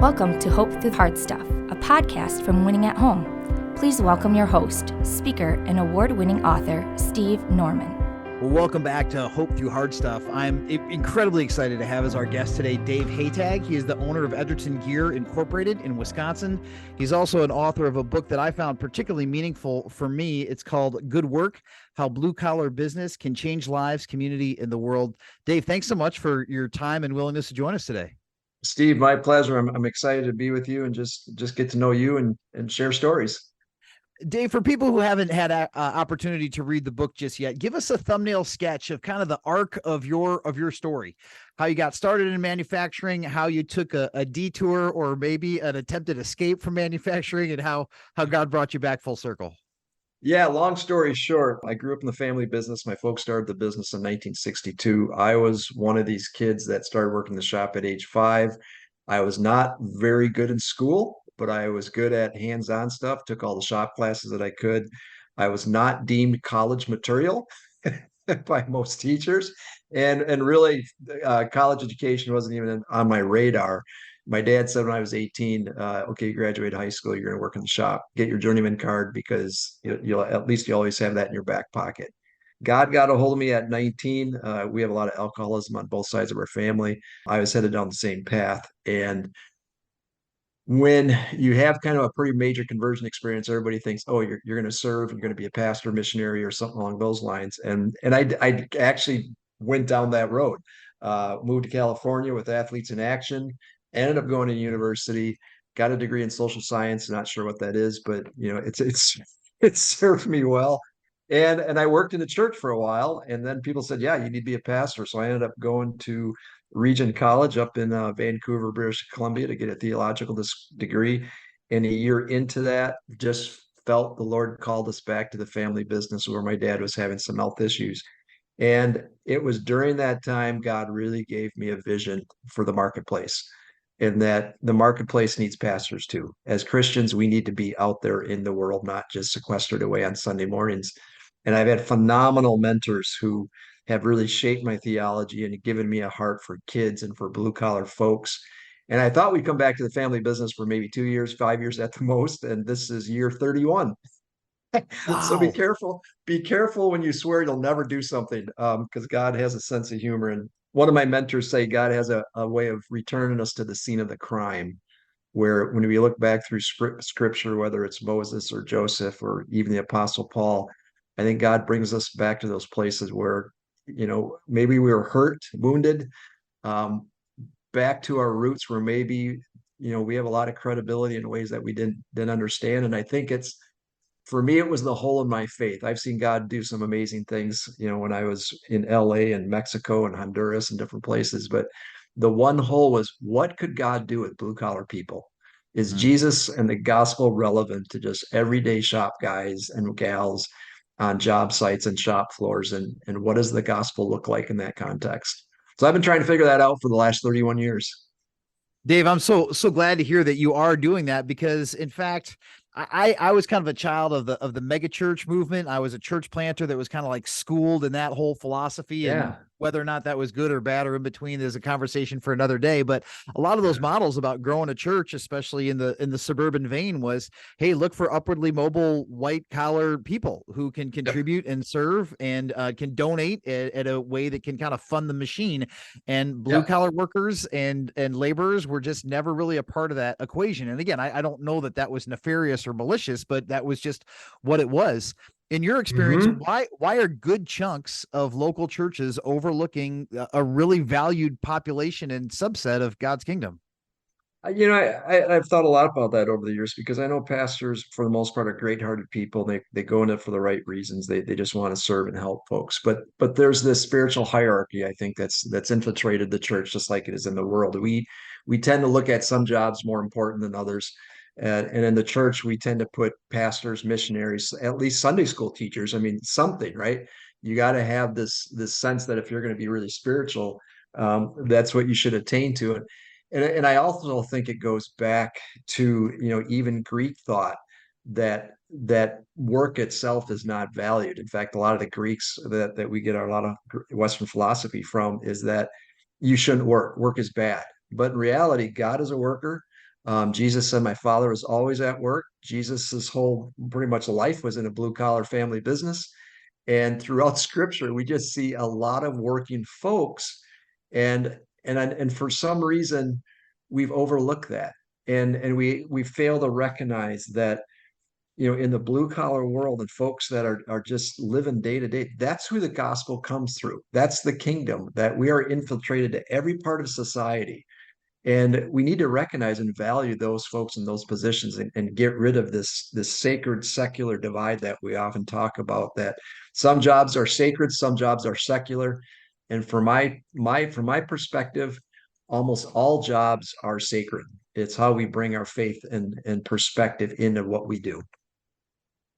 Welcome to Hope Through Hard Stuff, a podcast from Winning at Home. Please welcome your host, speaker, and award-winning author, Steve Norman. Well, welcome back to Hope Through Hard Stuff. I'm incredibly excited to have as our guest today, Dave Hataj. He is the owner of Edgerton Gear Incorporated in Wisconsin. He's also an author of a book that I found particularly meaningful for me. It's called Good Work: How Blue-Collar Business Can Change Lives, Community, and the World. Dave, thanks so much for your time and willingness to join us today. Steve, my pleasure. I'm excited to be with you and just get to know you and share stories. Dave, for people who haven't had an opportunity to read the book just yet, give us a thumbnail sketch of kind of the arc of your story, how you got started in manufacturing, how you took a detour or maybe an attempted escape from manufacturing, and how God brought you back full circle. Yeah, long story short, I grew up in the family business. My folks started the business in 1962. I was one of these kids that started working the shop at age 5. I was not very good in school, but I was good at hands-on stuff, took all the shop classes that I could. I was not deemed college material by most teachers. And really, college education wasn't even on my radar. My dad said when I was 18, okay, you graduate high school, you're going to work in the shop, get your journeyman card because you'll at least you always have that in your back pocket. God got a hold of me at 19. We have a lot of alcoholism on both sides of our family. I was headed down the same path. And when you have kind of a pretty major conversion experience, everybody thinks, oh, you're going to serve, you're going to be a pastor, missionary, or something along those lines. And I actually went down that road, moved to California with Athletes in Action, ended up going to university, got a degree in social science. Not sure what that is, but it served me well. And I worked in the church for a while, and then people said, yeah, you need to be a pastor. So I ended up going to Regent College up in Vancouver, British Columbia to get a theological degree. And a year into that, just felt the Lord called us back to the family business where my dad was having some health issues. And it was during that time God really gave me a vision for the marketplace, and that the marketplace needs pastors too. As Christians, we need to be out there in the world, not just sequestered away on Sunday mornings. And I've had phenomenal mentors who have really shaped my theology and given me a heart for kids and for blue collar folks. And I thought we'd come back to the family business for maybe 2 years, 5 years at the most. And this is year 31. Wow. So be careful. Be careful when you swear you'll never do something, because God has a sense of humor. And one of my mentors say God has a way of returning us to the scene of the crime, where when we look back through scripture, whether it's Moses or Joseph or even the Apostle Paul, I think God brings us back to those places where, maybe we were hurt, wounded, back to our roots where maybe, we have a lot of credibility in ways that we didn't understand. And I think for me, it was the hole in my faith. I've seen God do some amazing things, when I was in LA and Mexico and Honduras and different places. But the one hole was, what could God do with blue collar people? Is Jesus and the gospel relevant to just everyday shop guys and gals on job sites and shop floors? And what does the gospel look like in that context? So I've been trying to figure that out for the last 31 years. Dave, I'm so glad to hear that you are doing that, because in fact, I was kind of a child of the mega church movement. I was a church planter that was kind of like schooled in that whole philosophy. Yeah. And whether or not that was good or bad or in between is a conversation for another day. But a lot of those models about growing a church, especially in the suburban vein, was, hey, look for upwardly mobile white collar people who can contribute and serve and can donate at a way that can kind of fund the machine. And blue collar workers and laborers were just never really a part of that equation. And again, I don't know that was nefarious or malicious, but that was just what it was. In your experience, why are good chunks of local churches overlooking a really valued population and subset of God's kingdom? I've thought a lot about that over the years, because I know pastors, for the most part, are great-hearted people. They go in it for the right reasons. They just want to serve and help folks. But there's this spiritual hierarchy, I think, that's infiltrated the church, just like it is in the world. We tend to look at some jobs more important than others. And in the church, we tend to put pastors, missionaries, at least Sunday school teachers. I mean, something, right? You got to have this sense that if you're going to be really spiritual, that's what you should attain to. And I also think it goes back to, even Greek thought that work itself is not valued. In fact, a lot of the Greeks that we get a lot of Western philosophy from is that you shouldn't work. Work is bad. But in reality, God is a worker. Jesus said, my father was always at work. Jesus's whole pretty much life was in a blue collar family business. And throughout scripture, we just see a lot of working folks. And for some reason, we've overlooked that. And we fail to recognize that, in the blue collar world and folks that are just living day to day, that's who the gospel comes through. That's the kingdom, that we are infiltrated to every part of society. And we need to recognize and value those folks in those positions, and get rid of this sacred secular divide that we often talk about, that some jobs are sacred, some jobs are secular. And from my perspective, almost all jobs are sacred. It's how we bring our faith and perspective into what we do.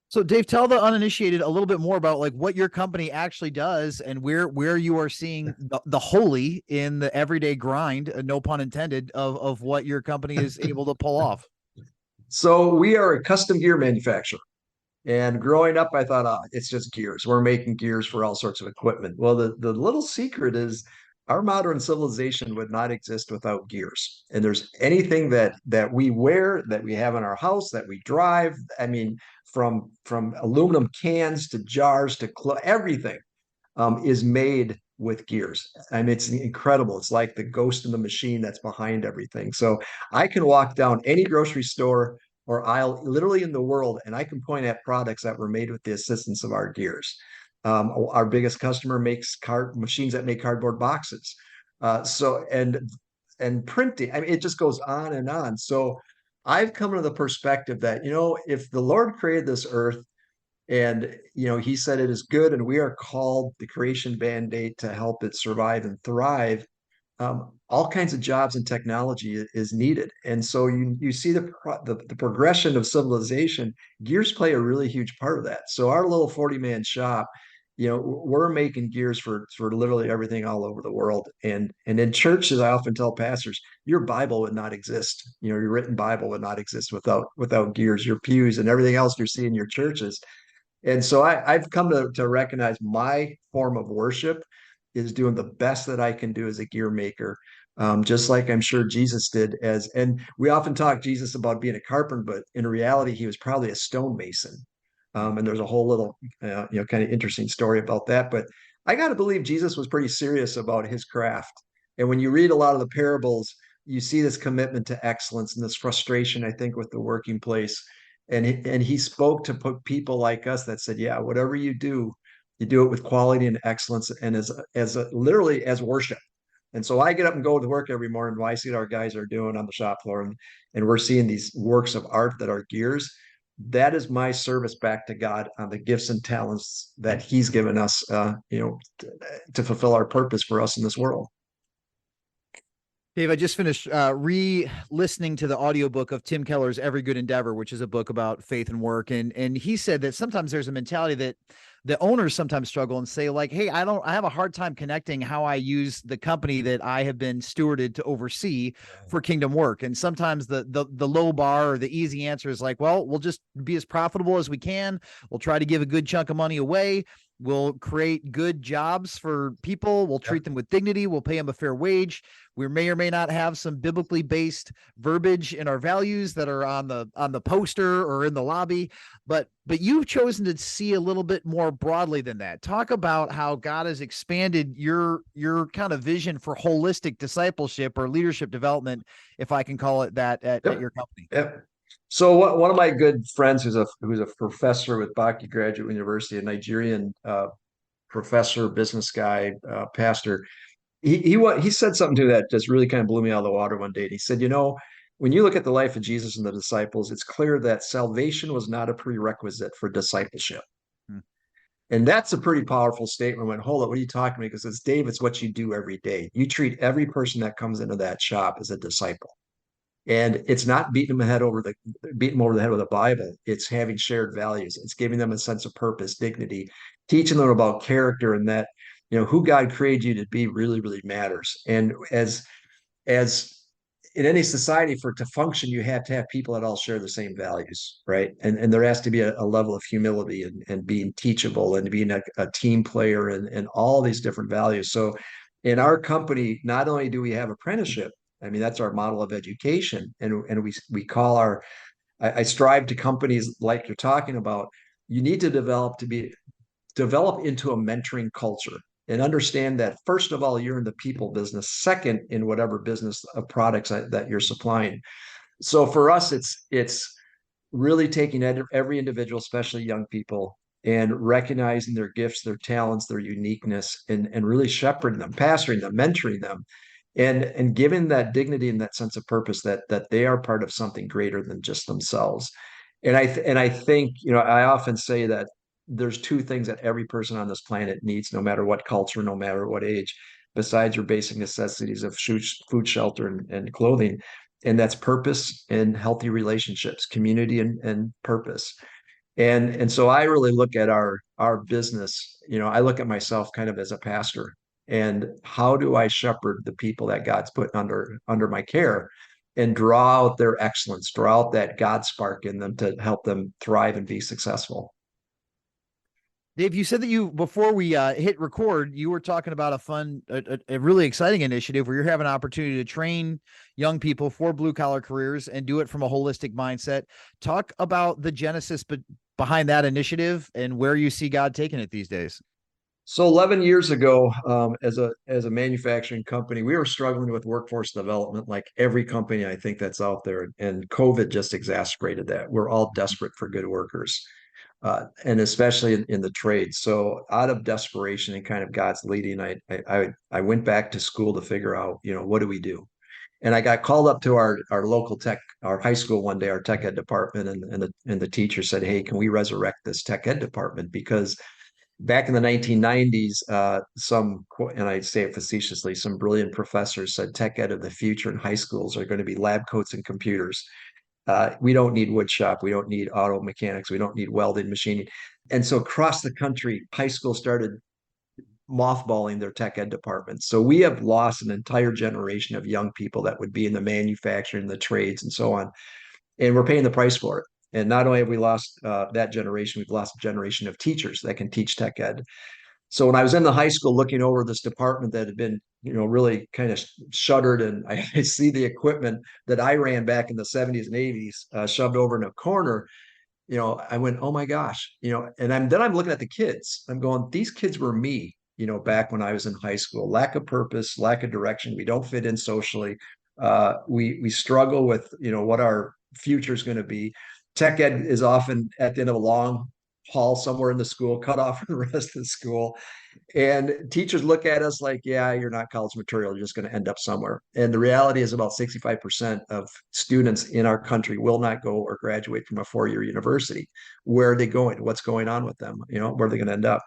So Dave, tell the uninitiated a little bit more about like what your company actually does and where you are seeing the holy in the everyday grind, no pun intended, of what your company is able to pull off. So we are a custom gear manufacturer. And growing up, I thought, it's just gears. We're making gears for all sorts of equipment. Well, the little secret is our modern civilization would not exist without gears. And there's anything that we wear, that we have in our house, that we drive. I mean, from aluminum cans to jars to everything is made with gears. I mean, it's incredible. It's like the ghost in the machine that's behind everything. So I can walk down any grocery store or aisle literally in the world, and I can point at products that were made with the assistance of our gears. Our biggest customer makes machines that make cardboard boxes. And printing. I mean, it just goes on and on. So I've come to the perspective that, if the Lord created this earth, and he said it is good, and we are called the creation band-aid to help it survive and thrive. All kinds of jobs and technology is needed, and so you see the progression of civilization. Gears play a really huge part of that. So our little 40-man shop, we're making gears for literally everything all over the world. And in churches, I often tell pastors, your Bible would not exist. Your written Bible would not exist without gears. Your pews and everything else you see in your churches. And so I've come to recognize my form of worship is doing the best that I can do as a gear maker, just like I'm sure Jesus did. And we often talk Jesus about being a carpenter, but in reality, he was probably a stonemason. And there's a whole little, kind of interesting story about that. But I got to believe Jesus was pretty serious about his craft. And when you read a lot of the parables, you see this commitment to excellence and this frustration, I think, with the working place. And he spoke to people like us that said, yeah, whatever you do it with quality and excellence, and literally as worship. And so I get up and go to work every morning, and I see what our guys are doing on the shop floor, and we're seeing these works of art that are gears. That is my service back to God on the gifts and talents that he's given us, to fulfill our purpose for us in this world. Dave, I just finished re-listening to the audiobook of Tim Keller's Every Good Endeavor, which is a book about faith and work. And he said that sometimes there's a mentality that the owners sometimes struggle and say, like, hey, I have a hard time connecting how I use the company that I have been stewarded to oversee for kingdom work. And sometimes the low bar or the easy answer is like, well, we'll just be as profitable as we can. We'll try to give a good chunk of money away. We'll create good jobs for people. We'll treat them with dignity. We'll pay them a fair wage. We may or may not have some biblically based verbiage in our values that are on the poster or in the lobby, but you've chosen to see a little bit more broadly than that. Talk about how God has expanded your kind of vision for holistic discipleship or leadership development, if I can call it that, at your company. Yep. So one of my good friends, who's a professor with Baki Graduate University, a Nigerian professor, business guy, pastor, he said something to that just really kind of blew me out of the water one day. And he said, when you look at the life of Jesus and the disciples, it's clear that salvation was not a prerequisite for discipleship. And that's a pretty powerful statement. When, hold up, what are you talking about? Because it's, Dave, it's what you do every day. You treat every person that comes into that shop as a disciple. And it's not beating them over the head with a Bible. It's having shared values. It's giving them a sense of purpose, dignity, teaching them about character, and that, who God created you to be really, really matters. And as in any society, for it to function, you have to have people that all share the same values, right? And there has to be a level of humility and being teachable and being a team player and all these different values. So in our company, not only do we have apprenticeship, I mean, that's our model of education. And we call our, I strive to companies like you're talking about, you need to develop into a mentoring culture and understand that first of all, you're in the people business, second in whatever business of products that you're supplying. So for us, it's really taking every individual, especially young people, and recognizing their gifts, their talents, their uniqueness, and really shepherding them, pastoring them, mentoring them, and giving that dignity and that sense of purpose that they are part of something greater than just themselves. And I think, I often say that there's two things that every person on this planet needs, no matter what culture, no matter what age, besides your basic necessities of food, shelter, and clothing. And that's purpose and healthy relationships, community and purpose. And so I really look at our business, I look at myself kind of as a pastor, and how do I shepherd the people that God's put under my care and draw out their excellence, draw out that God spark in them to help them thrive and be successful. Dave, you said that before we hit record, you were talking about a really exciting initiative where you're having an opportunity to train young people for blue collar careers and do it from a holistic mindset. Talk about the genesis behind that initiative and where you see God taking it these days. So 11 years ago, as a manufacturing company, we were struggling with workforce development, like every company I think that's out there, and COVID just exacerbated that. We're all desperate for good workers, and especially in the trades. So out of desperation and kind of God's leading, I went back to school to figure out, what do we do? And I got called up to our local our high school one day, our tech ed department, and the teacher said, "Hey, can we resurrect this tech ed department?" Because back in the 1990s, and I say it facetiously, some brilliant professors said tech ed of the future in high schools are going to be lab coats and computers. We don't need wood shop. We don't need auto mechanics. We don't need welding, machining. And so across the country, high schools started mothballing their tech ed departments. So we have lost an entire generation of young people that would be in the manufacturing, the trades, and so on. And we're paying the price for it. And not only have we lost that generation, we've lost a generation of teachers that can teach tech ed. So when I was in the high school looking over this department that had been, really kind of shuttered, and I see the equipment that I ran back in the 70s and 80s shoved over in a corner, I went, oh my gosh, and I'm looking at the kids. I'm going, these kids were me, back when I was in high school. Lack of purpose, lack of direction. We don't fit in socially. We struggle with, what our future is going to be. Tech ed is often at the end of a long haul somewhere in the school, cut off from the rest of the school. And teachers look at us like, yeah, you're not college material. You're just going to end up somewhere. And the reality is about 65% of students in our country will not go or graduate from a 4-year university. Where are they going? What's going on with them? Where are they going to end up?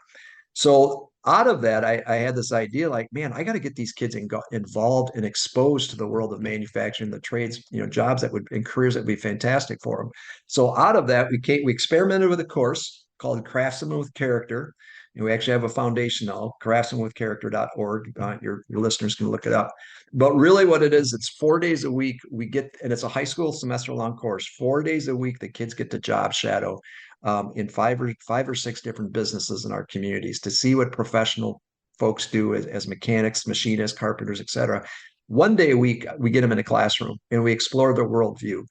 So out of that, I had this idea like, man, I got to get these kids involved and exposed to the world of manufacturing, the trades, jobs and careers that would be fantastic for them. So out of that, we experimented with a course called Craftsman with Character. And we actually have a foundation now, craftsmanwithcharacter.org. Your listeners can look it up. But really what it is, it's 4 days a week. And it's a high school semester long course. 4 days a week, the kids get to job shadow in five or six different businesses in our communities to see what professional folks do as mechanics, machinists, carpenters, etc. 1 day a week, we get them in a classroom and we explore their worldview.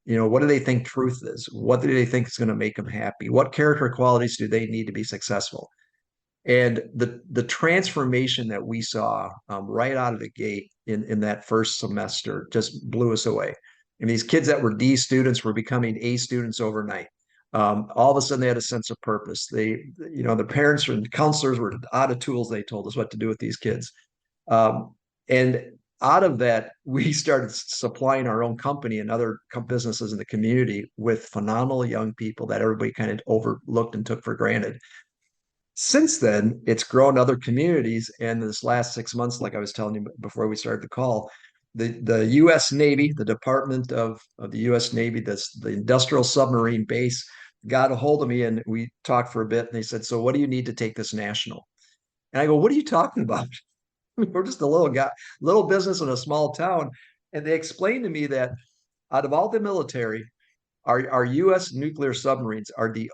What do they think truth is? What do they think is going to make them happy? What character qualities do they need to be successful? And the transformation that we saw right out of the gate in that first semester just blew us away. And these kids that were D students were becoming A students overnight. All of a sudden, they had a sense of purpose. The parents and counselors were out of tools. They told us what to do with these kids. And out of that, we started supplying our own company and other businesses in the community with phenomenal young people that everybody kind of overlooked and took for granted. Since then, it's grown other communities. And this last 6 months, like I was telling you before we started the call, the U.S. Navy, the Department of the U.S. Navy, the industrial submarine base, got a hold of me and we talked for a bit. And they said, "So what do you need to take this national?" And I go, "What are you talking about? We're just a little business in a small town." And they explained to me that out of all the military, our U.S. nuclear submarines are the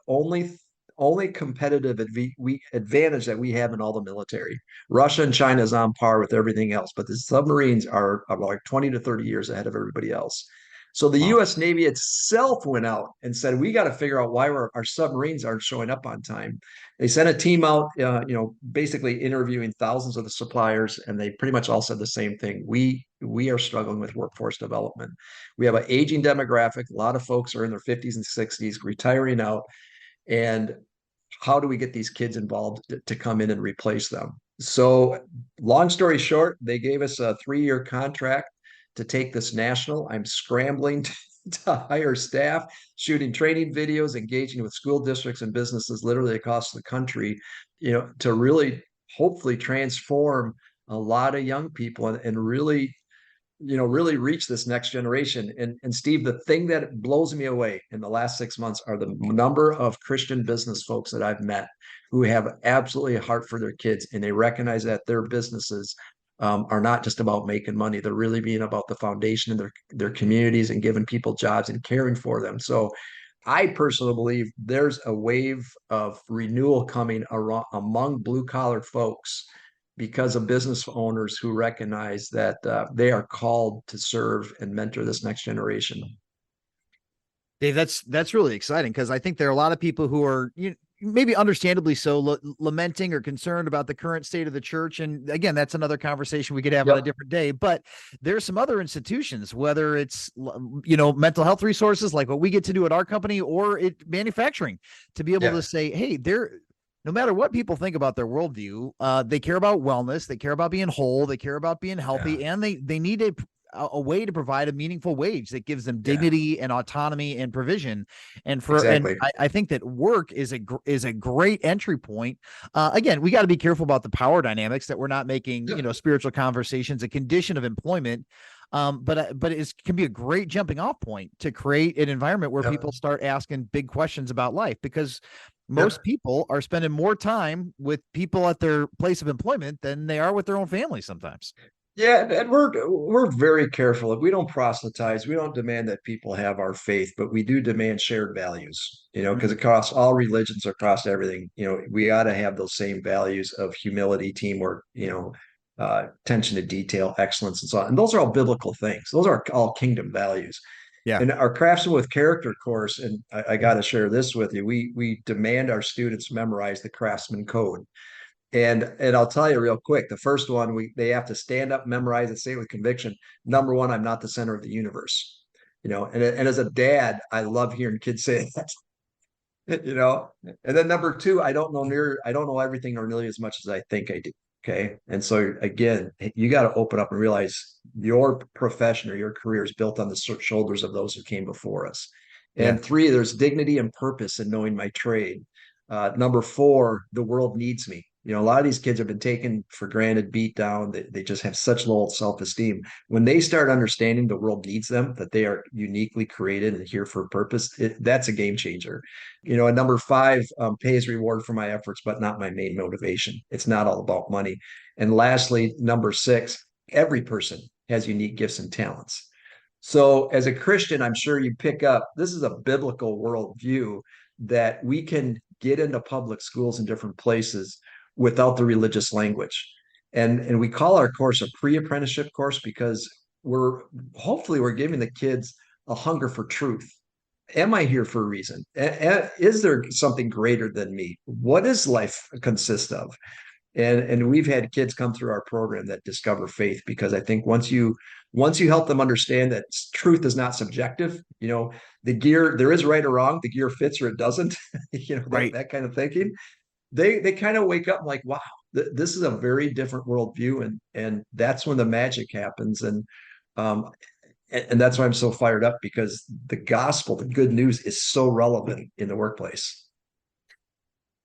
only competitive advantage that we have in all the military. Russia and China is on par with everything else, but the submarines are about like 20 to 30 years ahead of everybody else. So the Wow. U.S. Navy itself went out and said, we got to figure out why our submarines aren't showing up on time. They sent a team out, basically interviewing thousands of the suppliers, and they pretty much all said the same thing. We are struggling with workforce development. We have an aging demographic. A lot of folks are in their 50s and 60s, retiring out. And how do we get these kids involved to come in and replace them? So, long story short, they gave us a 3-year contract to take this national. I'm scrambling to hire staff, shooting training videos, engaging with school districts and businesses literally across the country, to really hopefully transform a lot of young people and really really reach this next generation. And Steve, the thing that blows me away in the last 6 months are the number of Christian business folks that I've met who have absolutely a heart for their kids, and they recognize that their businesses are not just about making money. They're really being about the foundation of their communities and giving people jobs and caring for them. So I personally believe there's a wave of renewal coming among blue collar folks because of business owners who recognize that they are called to serve and mentor this next generation. Dave, that's really exciting, because I think there are a lot of people who are maybe understandably so lamenting or concerned about the current state of the church. And again, that's another conversation we could have on a different day. But there's some other institutions, whether it's mental health resources like what we get to do at our company, or manufacturing, to be able to say, hey, no matter what people think about their worldview, they care about wellness, they care about being whole, they care about being healthy, and they need a way to provide a meaningful wage that gives them dignity and autonomy and provision. And I think that work is a great entry point. Again, we got to be careful about the power dynamics, that we're not making spiritual conversations a condition of employment. But it can be a great jumping off point to create an environment where people start asking big questions about life, because most people are spending more time with people at their place of employment than they are with their own family sometimes. Yeah, and we're very careful. We don't proselytize. We don't demand that people have our faith, but we do demand shared values, because across all religions, across everything, we got to have those same values of humility, teamwork, attention to detail, excellence, and so on. And those are all biblical things. Those are all kingdom values. Yeah. And our Craftsman with Character course, and I got to share this with you. We demand our students memorize the Craftsman Code. And I'll tell you real quick, the first one, they have to stand up, memorize it, say it with conviction. Number one, I'm not the center of the universe. And as a dad, I love hearing kids say that. And then number two, I don't know everything or nearly as much as I think I do. Okay. And so again, you got to open up and realize your profession or your career is built on the shoulders of those who came before us. And three, there's dignity and purpose in knowing my trade. Number four, the world needs me. A lot of these kids have been taken for granted, beat down. They just have such low self-esteem. When they start understanding the world needs them, that they are uniquely created and here for a purpose, that's a game changer. And number five, pay as reward for my efforts, but not my main motivation. It's not all about money. And lastly, number six, every person has unique gifts and talents. So as a Christian, I'm sure you pick up, this is a biblical worldview that we can get into public schools in different places without the religious language. And we call our course a pre-apprenticeship course because we're giving the kids a hunger for truth. Am I here for a reason? Is there something greater than me? What does life consist of? And we've had kids come through our program that discover faith, because I think once you help them understand that truth is not subjective, the gear, there is right or wrong, the gear fits or it doesn't, that kind of thinking, they kind of wake up like, wow, this is a very different worldview. And that's when the magic happens. And that's why I'm so fired up, because the gospel, the good news, is so relevant in the workplace.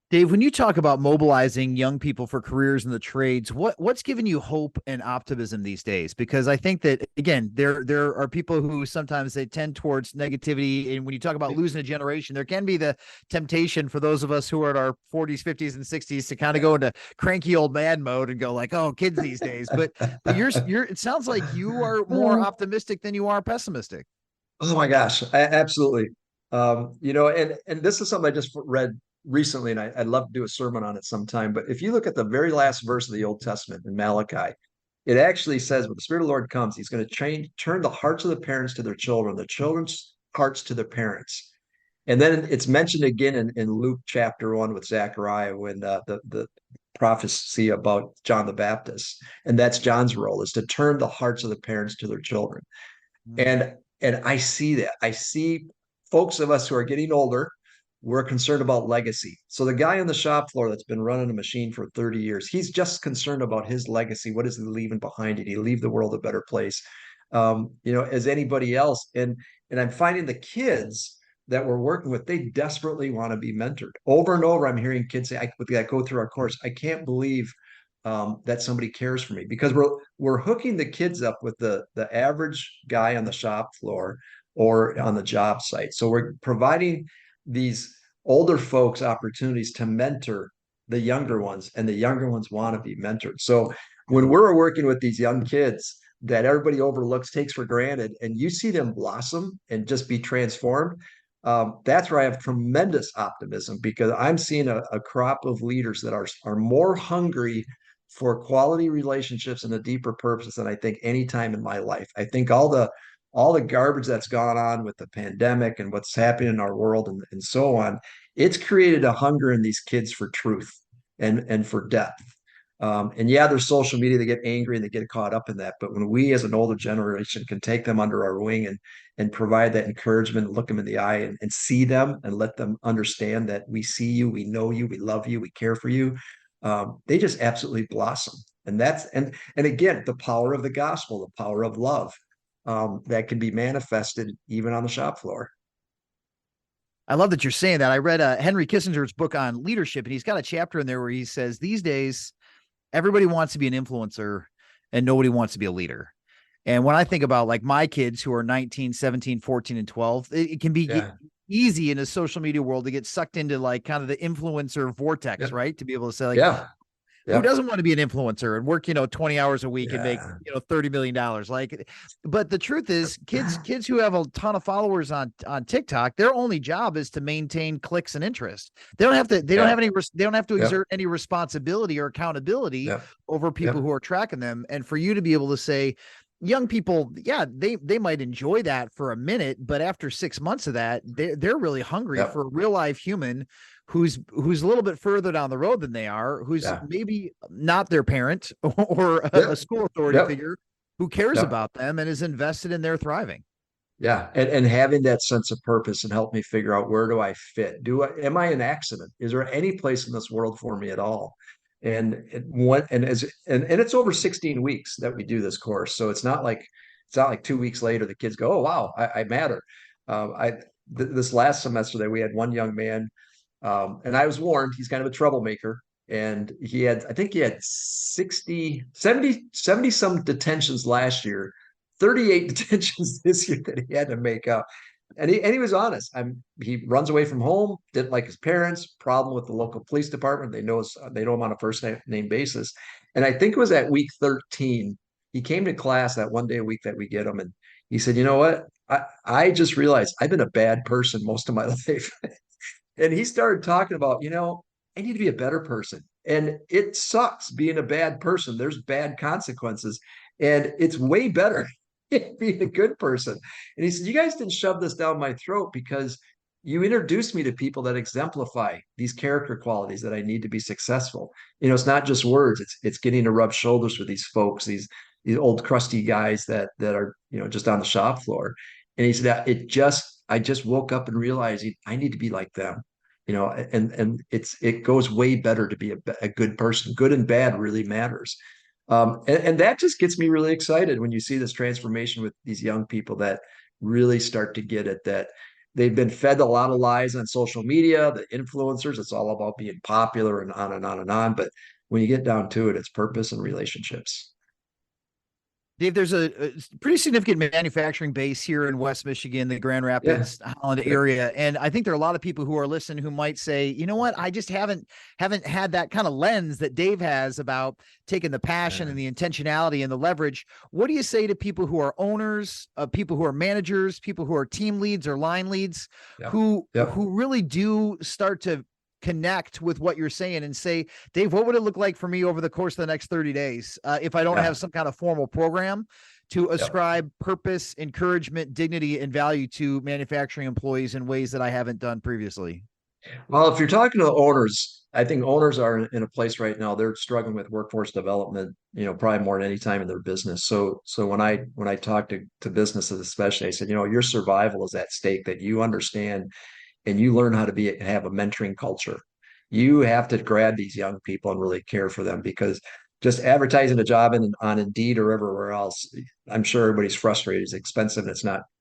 Dave, when you talk about mobilizing young people for careers in the trades, what's giving you hope and optimism these days? Because I think that, again, there are people who sometimes they tend towards negativity. And when you talk about losing a generation, there can be the temptation for those of us who are in our 40s, 50s, and 60s to kind of go into cranky old man mode and go like, oh, kids these days. But it sounds like you are more optimistic than you are pessimistic. Oh my gosh, absolutely. And this is something I just read recently, and I'd love to do a sermon on it sometime, but if you look at the very last verse of the Old Testament in Malachi, it actually says when the Spirit of the Lord comes, he's going to turn the hearts of the parents to their children, the children's hearts to their parents. And then it's mentioned again in Luke chapter 1 with Zechariah when the prophecy about John the Baptist. And that's John's role, is to turn the hearts of the parents to their children. And I see that. I see folks of us who are getting older, we're concerned about legacy. So the guy on the shop floor that's been running a machine for 30 years, he's just concerned about his legacy. What is he leaving behind? Did he leave the world a better place? As anybody else. And I'm finding the kids that we're working with, they desperately want to be mentored. Over and over, I'm hearing kids say, that go through our course, I can't believe that somebody cares for me, because we're hooking the kids up with the average guy on the shop floor or on the job site. So we're providing these older folks opportunities to mentor the younger ones, and the younger ones want to be mentored. So when we're working with these young kids that everybody overlooks, takes for granted, and you see them blossom and just be transformed, that's where I have tremendous optimism, because I'm seeing a crop of leaders that are more hungry for quality relationships and a deeper purpose than I think any time in my life. I think all the garbage that's gone on with the pandemic and what's happening in our world and so on, it's created a hunger in these kids for truth and for depth. And yeah, there's social media, they get angry and they get caught up in that. But when we as an older generation can take them under our wing and provide that encouragement, look them in the eye and see them and let them understand that we see you, we know you, we love you, we care for you, they just absolutely blossom. And and again, the power of the gospel, the power of love, that can be manifested even on the shop floor. I love that you're saying that. I read Henry Kissinger's book on leadership, and he's got a chapter in there where he says these days everybody wants to be an influencer and nobody wants to be a leader. And when I think about like my kids who are 19, 17, 14, and 12, it can be easy in a social media world to get sucked into like kind of the influencer vortex, right? To be able to say like, who doesn't want to be an influencer and work, 20 hours a week and make, $30 million? Like, but the truth is kids who have a ton of followers on TikTok, their only job is to maintain clicks and interest. They don't have to exert any responsibility or accountability over people who are tracking them. And for you to be able to say, young people, they might enjoy that for a minute, but after 6 months of that, they're really hungry for a real live human who's a little bit further down the road than they are, who's maybe not their parent or a school authority figure who cares about them and is invested in their thriving. Yeah. And having that sense of purpose and help me figure out, where do I fit? Am I an accident? Is there any place in this world for me at all? And it's over 16 weeks that we do this course. So it's not like 2 weeks later, the kids go, oh, wow, I matter. This last semester that we had one young man, and I was warned, he's kind of a troublemaker. And I think he had 70 some detentions last year, 38 detentions this year that he had to make up. And he was honest. He runs away from home, didn't like his parents, problem with the local police department. They know him on a first name basis. And I think it was at week 13, he came to class that one day a week that we get him. And he said, you know what? I just realized I've been a bad person most of my life. And he started talking about, I need to be a better person. And it sucks being a bad person. There's bad consequences. And it's way better being a good person. And he said, you guys didn't shove this down my throat because you introduced me to people that exemplify these character qualities that I need to be successful. It's not just words. It's getting to rub shoulders with these folks, these old crusty guys that are, just on the shop floor. And he said, I just woke up and realized I need to be like them, and it goes way better to be a good person. Good and bad really matters. And that just gets me really excited when you see this transformation with these young people that really start to get it, that they've been fed a lot of lies on social media, the influencers, it's all about being popular and on and on and on. But when you get down to it, it's purpose and relationships. Dave, there's a pretty significant manufacturing base here in West Michigan, the Grand Rapids, Holland area. And I think there are a lot of people who are listening who might say, you know what, I just haven't had that kind of lens that Dave has about taking the passion and the intentionality and the leverage. What do you say to people who are owners, people who are managers, people who are team leads or line leads, who really do start to connect with what you're saying and say, Dave, what would it look like for me over the course of the next 30 days if I don't have some kind of formal program to ascribe purpose, encouragement, dignity, and value to manufacturing employees in ways that I haven't done previously? Well, if you're talking to owners, I think owners are in a place right now, they're struggling with workforce development, probably more than any time in their business. So when I talk to businesses, especially, I said, your survival is at stake, that you understand and you learn how to have a mentoring culture. You have to grab these young people and really care for them, because just advertising a job on Indeed or everywhere else, I'm sure everybody's frustrated. It's expensive and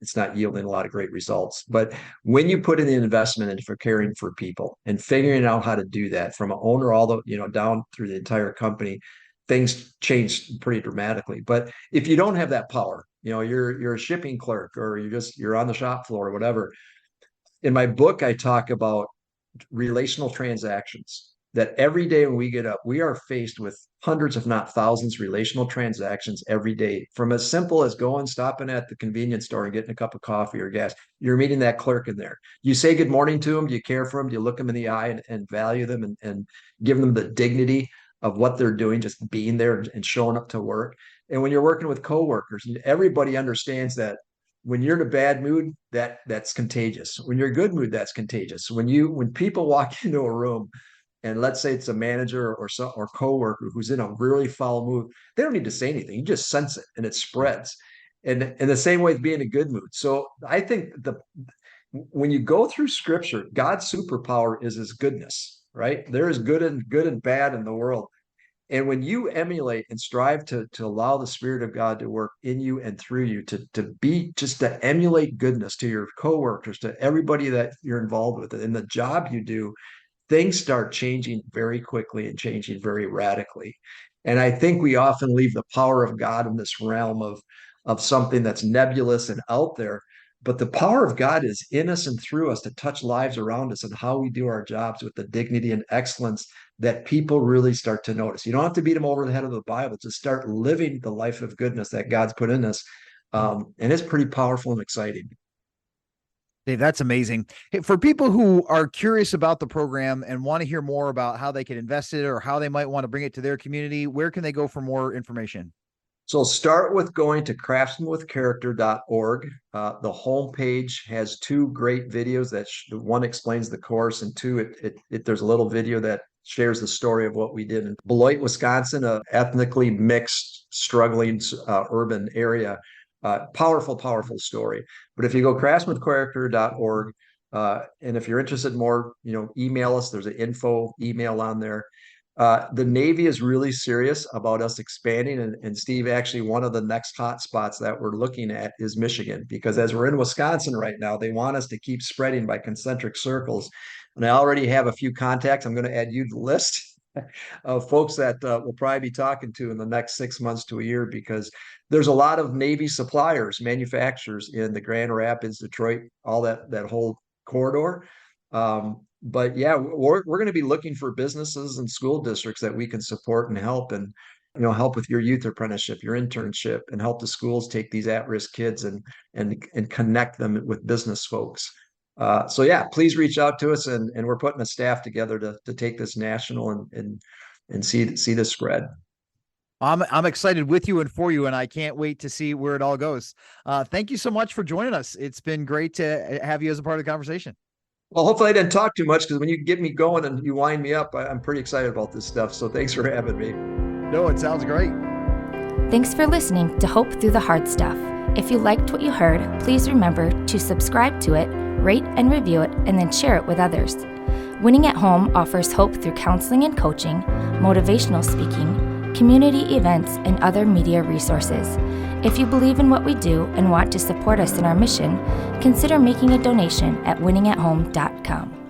it's not yielding a lot of great results. But when you put in the investment into caring for people and figuring out how to do that from an owner all the down through the entire company, things change pretty dramatically. But if you don't have that power, you're a shipping clerk, or you're on the shop floor or whatever. In my book, I talk about relational transactions, that every day when we get up, we are faced with hundreds, if not thousands, of relational transactions every day, from as simple as stopping at the convenience store and getting a cup of coffee or gas. You're meeting that clerk in there. You say good morning to them. Do you care for them? Do you look them in the eye and value them and give them the dignity of what they're doing, just being there and showing up to work? And when you're working with coworkers, everybody understands that when you're in a bad mood, that's contagious. When you're in a good mood, that's contagious. When people walk into a room, and let's say it's a manager or coworker who's in a really foul mood, they don't need to say anything. You just sense it and it spreads. And in the same way, being in a good mood. So I think when you go through Scripture, God's superpower is His goodness, right? There is good and bad in the world. And when you emulate and strive to allow the Spirit of God to work in you and through you, to emulate goodness to your coworkers, to everybody that you're involved with, in the job you do, things start changing very quickly and changing very radically. And I think we often leave the power of God in this realm of something that's nebulous and out there. But the power of God is in us and through us to touch lives around us, and how we do our jobs with the dignity and excellence that people really start to notice. You don't have to beat them over the head with the Bible. Just start living the life of goodness that God's put in us. And it's pretty powerful and exciting. Dave, that's amazing. Hey, for people who are curious about the program and want to hear more about how they can invest in it or how they might want to bring it to their community, where can they go for more information? So start with going to craftsmanwithcharacter.org. The homepage has two great videos that one explains the course, and two, there's a little video that shares the story of what we did in Beloit, Wisconsin, a ethnically mixed, struggling urban area. Powerful story. But if you go craftsmanwithcharacter.org, and if you're interested more, email us. There's an info email on there. The Navy is really serious about us expanding. And Steve, actually, one of the next hot spots that we're looking at is Michigan, because as we're in Wisconsin right now, they want us to keep spreading by concentric circles. And I already have a few contacts. I'm going to add you to the list of folks that we'll probably be talking to in the next 6 months to a year, because there's a lot of Navy suppliers, manufacturers in the Grand Rapids, Detroit, all that whole corridor. But yeah, we're going to be looking for businesses and school districts that we can support and help, and help with your youth apprenticeship, your internship, and help the schools take these at-risk kids and connect them with business folks. So yeah, please reach out to us, and we're putting a staff together to take this national and see this spread. I'm excited with you and for you, and I can't wait to see where it all goes. Thank you so much for joining us. It's been great to have you as a part of the conversation. Well, hopefully I didn't talk too much, because when you get me going and you wind me up, I'm pretty excited about this stuff. So thanks for having me. No, it sounds great. Thanks for listening to Hope Through the Hard Stuff. If you liked what you heard, please remember to subscribe to it, rate and review it, and then share it with others. Winning at Home offers hope through counseling and coaching, motivational speaking, community events, and other media resources. If you believe in what we do and want to support us in our mission, consider making a donation at winningathome.com.